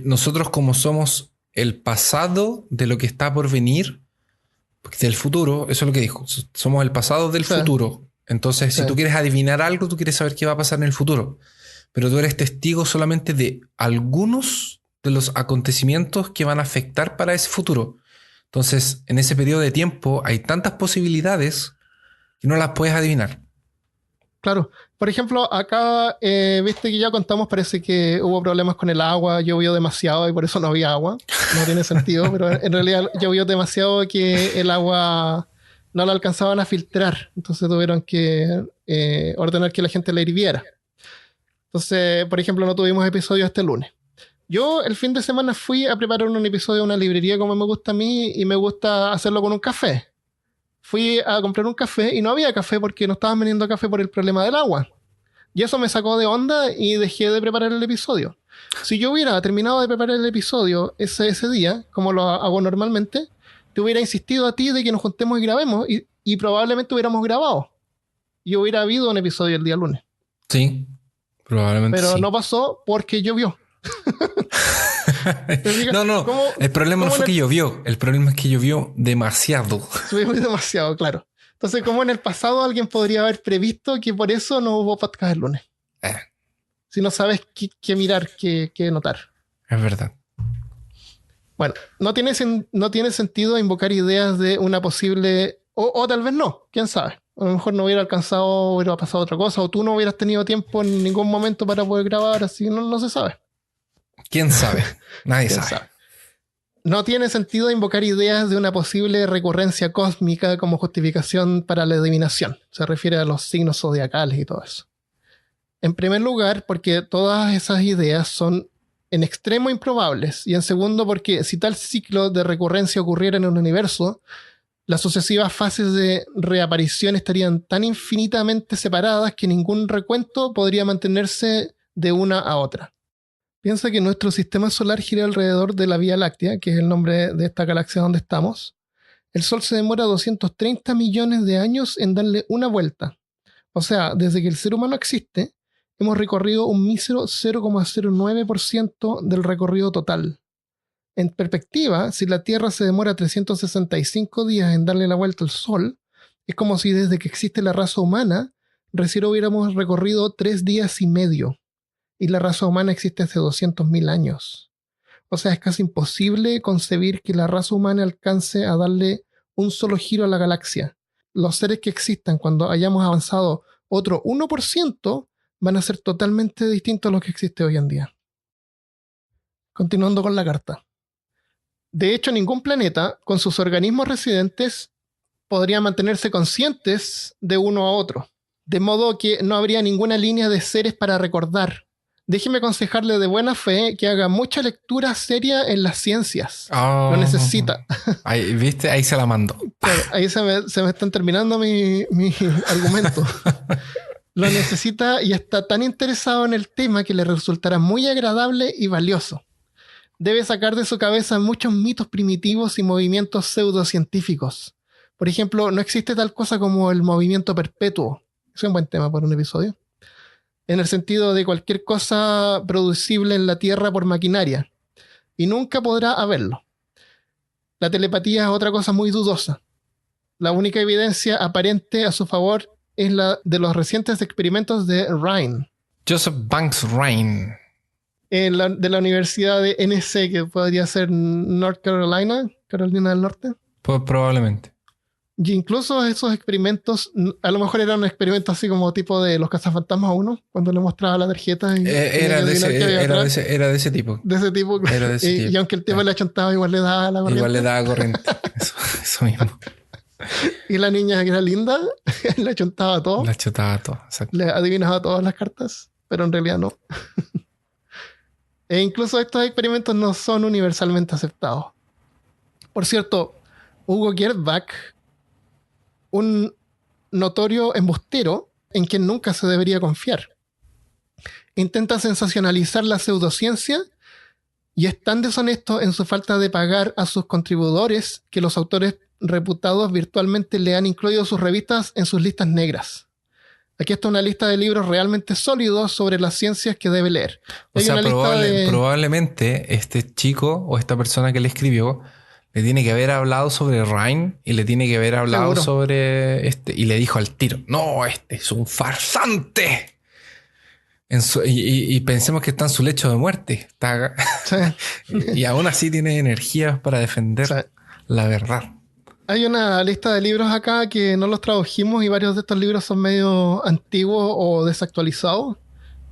nosotros, como somos el pasado de lo que está por venir, del futuro, eso es lo que dijo, somos el pasado del futuro. Entonces, si tú quieres adivinar algo, tú quieres saber qué va a pasar en el futuro, pero tú eres testigo solamente de algunos de los acontecimientos que van a afectar para ese futuro. Entonces, en ese periodo de tiempo hay tantas posibilidades que no las puedes adivinar. Claro. Por ejemplo, acá, viste que ya contamos, parece que hubo problemas con el agua, llovió demasiado y por eso no había agua. No tiene sentido, pero en realidad llovió demasiado que el agua no la alcanzaban a filtrar. Entonces tuvieron que ordenar que la gente la hirviera. Entonces, por ejemplo, no tuvimos episodio este lunes. Yo el fin de semana fui a preparar un episodio de una librería como me gusta a mí y me gusta hacerlo con un café. Fui a comprar un café y no había café porque no estaban vendiendo café por el problema del agua. Y eso me sacó de onda y dejé de preparar el episodio. Si yo hubiera terminado de preparar el episodio ese día, como lo hago normalmente, te hubiera insistido a ti de que nos juntemos y grabemos y probablemente hubiéramos grabado. Y hubiera habido un episodio el día lunes. Sí, probablemente. Pero no pasó porque llovió. No, el problema no fue que llovió, el problema es que llovió demasiado. Llovió demasiado, claro. Entonces, ¿cómo en el pasado alguien podría haber previsto que por eso no hubo podcast el lunes? Si no sabes qué mirar, qué notar. Es verdad. Bueno, no tiene sentido invocar ideas de una posible... O tal vez no, quién sabe. A lo mejor no hubiera alcanzado, hubiera pasado otra cosa, o tú no hubieras tenido tiempo en ningún momento para poder grabar, así no se sabe. ¿Quién sabe? Nadie ¿Quién sabe. sabe? No tiene sentido invocar ideas de una posible recurrencia cósmica como justificación para la adivinación. Se refiere a los signos zodiacales y todo eso. En primer lugar, porque todas esas ideas son en extremo improbables. Y en segundo, porque si tal ciclo de recurrencia ocurriera en un universo, las sucesivas fases de reaparición estarían tan infinitamente separadas que ningún recuento podría mantenerse de una a otra. Piensa que nuestro sistema solar gira alrededor de la Vía Láctea, que es el nombre de esta galaxia donde estamos. El Sol se demora 230 millones de años en darle una vuelta. O sea, desde que el ser humano existe, hemos recorrido un mísero 0,09% del recorrido total. En perspectiva, si la Tierra se demora 365 días en darle la vuelta al Sol, es como si desde que existe la raza humana, recién hubiéramos recorrido 3 días y medio. Y la raza humana existe hace 200.000 años. O sea, es casi imposible concebir que la raza humana alcance a darle un solo giro a la galaxia. Los seres que existan cuando hayamos avanzado otro 1% van a ser totalmente distintos a los que existe hoy en día. Continuando con la carta. De hecho, ningún planeta, con sus organismos residentes, podría mantenerse conscientes de uno a otro. De modo que no habría ninguna línea de seres para recordar. Déjeme aconsejarle de buena fe que haga mucha lectura seria en las ciencias. Lo necesita. Ahí, ¿viste? Ahí se la mando. Claro, ahí se me están terminando mi argumento. Lo necesita y está tan interesado en el tema que le resultará muy agradable y valioso. Debe sacar de su cabeza muchos mitos primitivos y movimientos pseudocientíficos. Por ejemplo, no existe tal cosa como el movimiento perpetuo. Es un buen tema para un episodio. En el sentido de cualquier cosa producible en la Tierra por maquinaria. Y nunca podrá haberlo. La telepatía es otra cosa muy dudosa. La única evidencia aparente a su favor es la de los recientes experimentos de Rhine. Joseph Banks Rhine. De la Universidad de NC, que podría ser North Carolina, Carolina del Norte. Pues probablemente. Y incluso esos experimentos, a lo mejor eran experimentos así como tipo de los cazafantasmas 1, cuando le mostraba la tarjeta. Y era de ese tipo. De ese tipo. Era de ese tipo. Y aunque el tipo le achontaba, igual le daba la corriente. Igual le daba corriente. Eso mismo. Y la niña que era linda, le achontaba todo. Le achontaba todo, exacto. Le adivinaba todas las cartas, pero en realidad no. E incluso estos experimentos no son universalmente aceptados. Por cierto, Hugo Gernsback, un notorio embustero en quien nunca se debería confiar, intenta sensacionalizar la pseudociencia y es tan deshonesto en su falta de pagar a sus contribuidores que los autores reputados virtualmente le han incluido sus revistas en sus listas negras. Aquí está una lista de libros realmente sólidos sobre las ciencias que debe leer. O sea, probablemente este chico o esta persona que le escribió le tiene que haber hablado sobre Rhine y le tiene que haber hablado sobre y le dijo al tiro, no, este es un farsante. Y pensemos que está en su lecho de muerte. Sí. Y aún así tiene energías para defender la verdad. Hay una lista de libros acá que no los tradujimos y varios de estos libros son medio antiguos o desactualizados.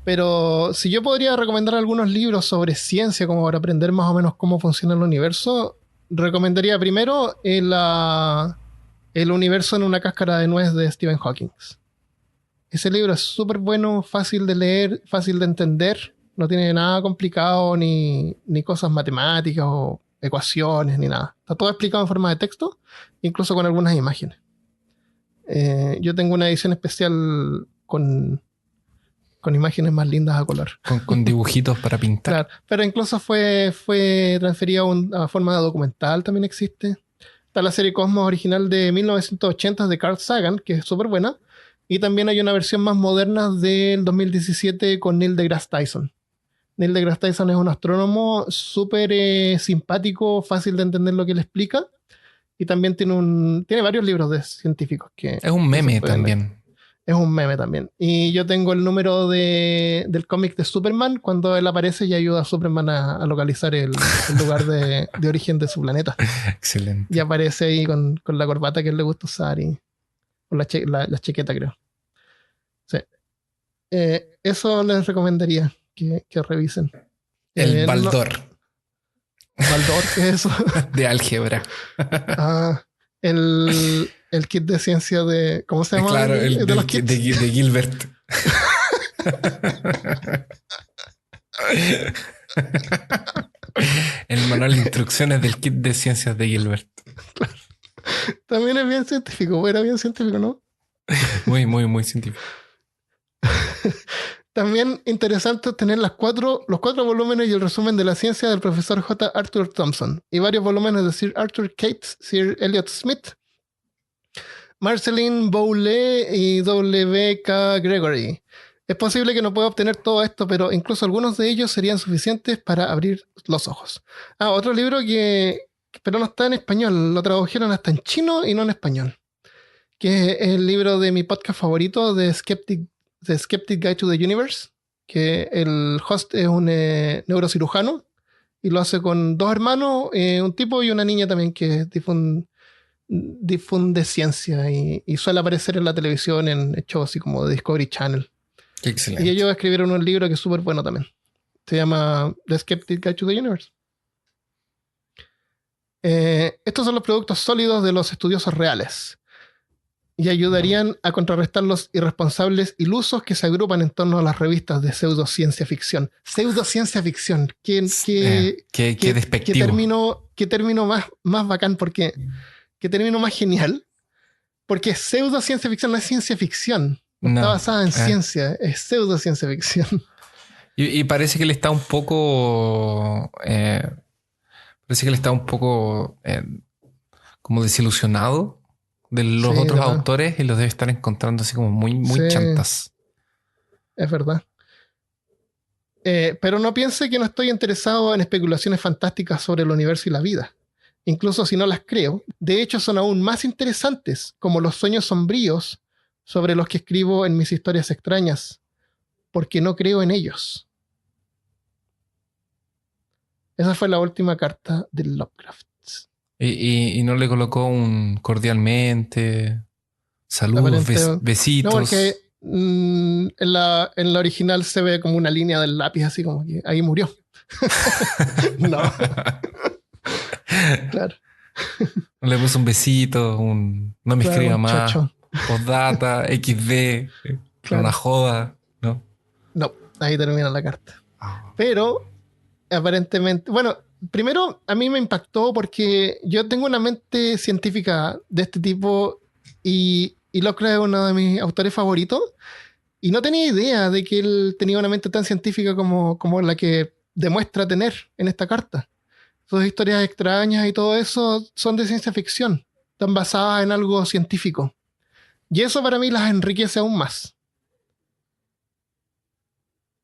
Pero si yo podría recomendar algunos libros sobre ciencia como para aprender más o menos cómo funciona el universo, recomendaría primero El universo en una cáscara de nuez de Stephen Hawking. Ese libro es súper bueno, fácil de leer, fácil de entender. No tiene nada complicado ni cosas matemáticas o ecuaciones ni nada. Está todo explicado en forma de texto, incluso con algunas imágenes. Yo tengo una edición especial con imágenes más lindas a color. Con dibujitos para pintar. Claro, pero incluso fue transferido a forma de documental, también existe. Está la serie Cosmos original de 1980 de Carl Sagan, que es súper buena. Y también hay una versión más moderna del 2017 con Neil deGrasse Tyson. Neil deGrasse Tyson es un astrónomo súper simpático, fácil de entender lo que él explica. Y también tiene varios libros de científicos. Es un meme también. Es un meme también. Y yo tengo el número del cómic de Superman, cuando él aparece y ayuda a Superman a localizar el lugar de origen de su planeta. Excelente. Y aparece ahí con la corbata que él le gusta usar y con la chaqueta, creo. Sí. Eso les recomendaría que revisen. El Baldor. ¿Baldor? ¿Qué es eso? De álgebra. El kit de ciencia de... ¿Cómo se llama? Claro, de los kits. De Gilbert. El manual de instrucciones del kit de ciencias de Gilbert. Claro. También es bien científico. Era bien científico, ¿no? Muy, muy, muy científico. También interesante tener los cuatro volúmenes y el resumen de la ciencia del profesor J. Arthur Thompson y varios volúmenes de Sir Arthur Cates, Sir Elliot Smith, Marceline Bowley y W. K. Gregory. Es posible que no pueda obtener todo esto, pero incluso algunos de ellos serían suficientes para abrir los ojos. Otro libro pero no está en español, lo tradujeron hasta en chino y no en español, que es el libro de mi podcast favorito, The Skeptic Guide to the Universe, que el host es un neurocirujano y lo hace con dos hermanos, un tipo y una niña también que difunde ciencia y suele aparecer en la televisión en shows así como Discovery Channel. Qué excelente. Y ellos escribieron un libro que es súper bueno también. Se llama The Skeptic Guide to the Universe. Estos son los productos sólidos de los estudiosos reales y ayudarían a contrarrestar los irresponsables ilusos que se agrupan en torno a las revistas de pseudociencia ficción. Pseudociencia ficción. Qué despectivo. Qué término más bacán, porque qué término más genial. Porque pseudociencia ficción no es ciencia ficción. No está basada en ciencia, es pseudociencia ficción. Y parece que él está un poco... como desilusionado de los otros autores y los debe estar encontrando así como muy chantas. Es verdad. Pero no piense que no estoy interesado en especulaciones fantásticas sobre el universo y la vida. Incluso si no las creo, de hecho son aún más interesantes, como los sueños sombríos sobre los que escribo en mis historias extrañas, porque no creo en ellos. Esa fue la última carta de Lovecraft. Y no le colocó un cordialmente, saludos, besitos. No, porque en la original se ve como una línea del lápiz, así como que ahí murió. No. Claro. No le puso un besito, no me escriba más, postdata, XD, claro. Una joda, ¿no? No, ahí termina la carta. Pero aparentemente, bueno, primero a mí me impactó porque yo tengo una mente científica de este tipo y Lovecraft es uno de mis autores favoritos y no tenía idea de que él tenía una mente tan científica como la que demuestra tener en esta carta. Sus historias extrañas y todo eso son de ciencia ficción, están basadas en algo científico. Y eso para mí las enriquece aún más.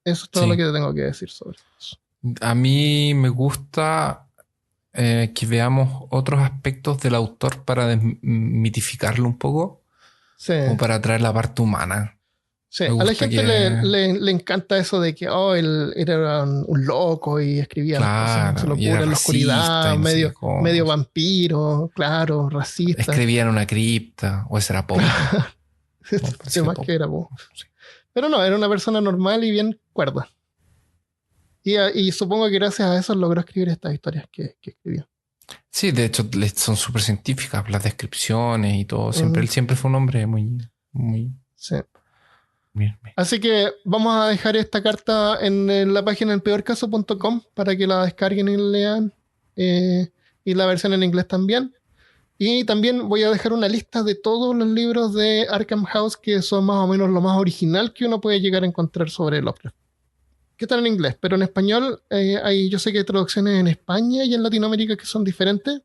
Eso es todo lo que te tengo que decir sobre eso. A mí me gusta que veamos otros aspectos del autor para desmitificarlo un poco. Sí. Como para traer la parte humana. Sí, a la gente le encanta eso de que él era un loco y escribía las cosas, se lo cura en la oscuridad, medio vampiro, claro, racista. Escribía en una cripta, o ese era Poe. Sí, más que era Poe. Sí. Pero no, era una persona normal y bien cuerda. Y supongo que gracias a eso logró escribir estas historias que escribió. Sí, de hecho son súper científicas, las descripciones y todo. Él siempre fue un hombre muy... Sí. Bien. Así que vamos a dejar esta carta en la página elpeorcaso.com para que la descarguen y lean. Y la versión en inglés también. Y también voy a dejar una lista de todos los libros de Arkham House que son más o menos lo más original que uno puede llegar a encontrar sobre Lovecraft. Que están en inglés, pero en español yo sé que hay traducciones en España y en Latinoamérica que son diferentes.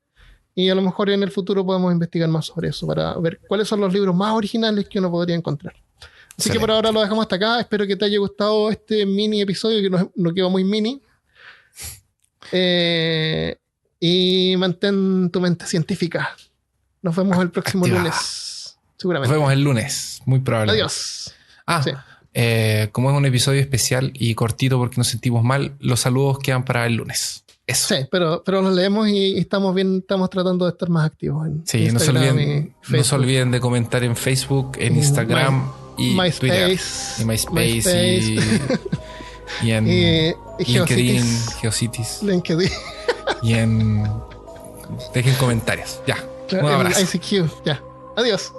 Y a lo mejor en el futuro podemos investigar más sobre eso para ver cuáles son los libros más originales que uno podría encontrar. Así que por ahora lo dejamos hasta acá. Espero que te haya gustado este mini episodio que no quedó muy mini. Y mantén tu mente científica. Nos vemos el próximo lunes. seguramente. Nos vemos el lunes, muy probable. Adiós. Sí. Como es un episodio especial y cortito porque nos sentimos mal, los saludos quedan para el lunes. Eso. Sí, pero los leemos y estamos bien, estamos tratando de estar más activos en Instagram, no se olviden de comentar en Facebook, en Instagram y MySpace, Twitter. Y MySpace. Y en LinkedIn, Geocities. Y dejen comentarios. Ya. Un abrazo. ICQ. Ya. Adiós.